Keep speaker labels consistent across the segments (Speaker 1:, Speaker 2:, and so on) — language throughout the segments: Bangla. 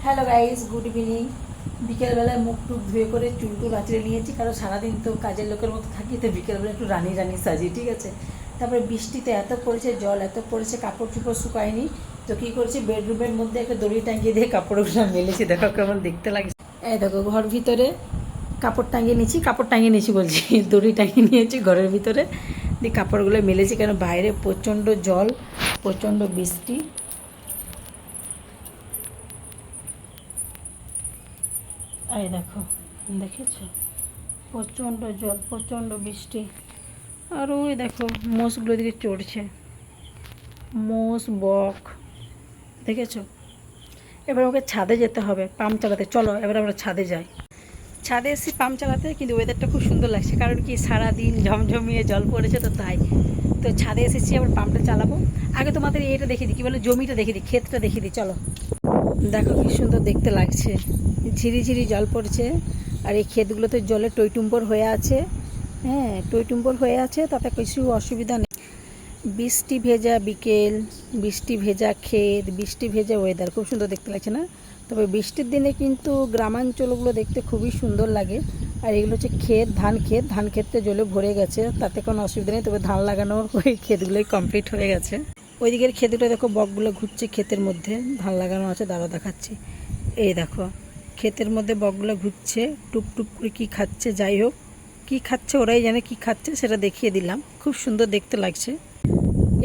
Speaker 1: Hello guys, good evening. বিকেলবেলায় মুখ টুক ধুয়ে করে চুল টুল আঁচড়ে নিয়েছি, কারণ সারাদিন তো কাজের লোকের মতো থাকি, তো বিকেলবেলা একটু রানি রানি সাজি, ঠিক আছে। তারপরে বৃষ্টিতে এত পড়েছে, জল এত পড়েছে, কাপড় চুপড় শুকায়নি, তো কী করছি, বেডরুমের মধ্যে একটা দড়ি টাঙিয়ে দিয়ে কাপড়গুলো মেলেছি। দেখো কেমন দেখতে লাগছে। এই দেখো, ঘর ভিতরে কাপড় টাঙিয়ে নিয়েছি বলছি দড়ি টাঙিয়ে নিয়েছি ঘরের ভিতরে, দিয়ে কাপড়গুলো মেলেছি, কেন বাইরে প্রচণ্ড জল, প্রচণ্ড বৃষ্টি। এই দেখো, দেখেছো, প্রচণ্ড জল, প্রচণ্ড বৃষ্টি। আর ওই দেখো মোষগুলো দিকে চড়ছে, মোষ বক, দেখেছো। এবার ওকে ছাদে যেতে হবে পাম্প চালাতে। চলো এবার আমরা ছাদে যাই। ছাদে এসেছি পাম্প চালাতে, কিন্তু ওয়েদারটা খুব সুন্দর লাগছে, কারণ কি সারাদিন ঝমঝমিয়ে জল পড়েছে, তো তাই তো ছাদে এসেছি, আবার পাম্পটা চালাবো। আগে তোমাদের এটা দেখিয়ে দিই, কী বলে, জমিটা দেখিয়ে দিই, ক্ষেতটা দেখিয়ে দিই, চলো। দেখো কি সুন্দর দেখতে লাগছে, ঝিরিঝিরি জল পড়ছে, আর এই ক্ষেতগুলোতে জলে টইটুম্বর হয়ে আছে। হ্যাঁ, টইটুম্বর হয়ে আছে, তাতে কিছু অসুবিধা নেই। বৃষ্টি ভেজা বিকেল, বৃষ্টি ভেজা ক্ষেত, বৃষ্টি ভেজা ওয়েদার, খুব সুন্দর দেখতে লাগছে না? তবে বৃষ্টির দিনে কিন্তু গ্রামাঞ্চলগুলো দেখতে খুবই সুন্দর লাগে। আর এগুলো হচ্ছে ক্ষেত, ধান ক্ষেতটা জলে ভরে গেছে, তাতে কোনো অসুবিধা নেই। তবে ধান লাগানোর ওই ক্ষেতগুলোই কমপ্লিট হয়ে গেছে। ওই দিকের ক্ষেতগুলো দেখো, বকগুলো ঘুরছে ক্ষেতের মধ্যে, ধান লাগানো আছে, দাঁড়া দেখাচ্ছি। এই দেখো, ক্ষেতের মধ্যে বকগুলো ঘুরছে, টুপ টুপ করে কী খাচ্ছে, যাই হোক কী খাচ্ছে ওরাই জানে, কী খাচ্ছে সেটা দেখিয়ে দিলাম। খুব সুন্দর দেখতে লাগছে।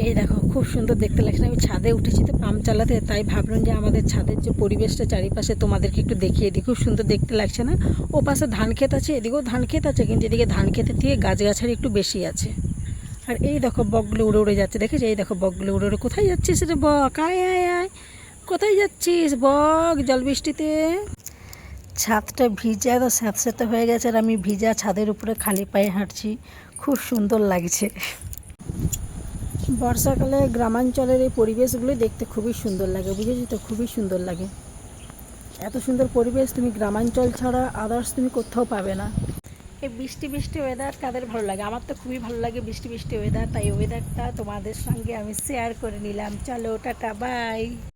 Speaker 1: এই দেখো, খুব সুন্দর দেখতে লাগছে। আমি ছাদে উঠেছি তো পাম্প চালাতে, তাই ভাবলাম যে আমাদের ছাদের যে পরিবেশটা চারিপাশে তোমাদেরকে একটু দেখিয়ে দিই। খুব সুন্দর দেখতে লাগছে না? ও পাশে ধান ক্ষেত আছে, এদিকেও ধান ক্ষেত আছে, কিন্তু এদিকে ধান ক্ষেতের থেকে গাছগাছালি একটু বেশি আছে। আর এই দেখো বকগুলো উড়ে উড়ে যাচ্ছে, দেখেছি? এই দেখো বকগুলো উড়ে উড়ে, কোথায় যাচ্ছিস রে বক, আয় আয় আয়, কোথায় যাচ্ছিস বক জল বৃষ্টিতে? ছাদটা ভিজা, তো স্যাঁতস্যাঁতে হয়ে গেছে, আর আমি ভিজা ছাদের উপরে খালি পায়ে হাঁটছি, খুব সুন্দর লাগছে। বর্ষাকালে গ্রামাঞ্চলের এই পরিবেশগুলো দেখতে খুবই সুন্দর লাগে, বুঝেছি তো, খুবই সুন্দর লাগে। এত সুন্দর পরিবেশ তুমি গ্রামাঞ্চল ছাড়া আদার্স তুমি কোথাও পাবে না। এই বৃষ্টি বৃষ্টি ওয়েদার কাদের ভালো লাগে? আমার তো খুবই ভালো লাগে বৃষ্টি বৃষ্টি ওয়েদার, তাই ওয়েদারটা তোমাদের সঙ্গে আমি শেয়ার করে নিলাম। চলো টাটা, বাই।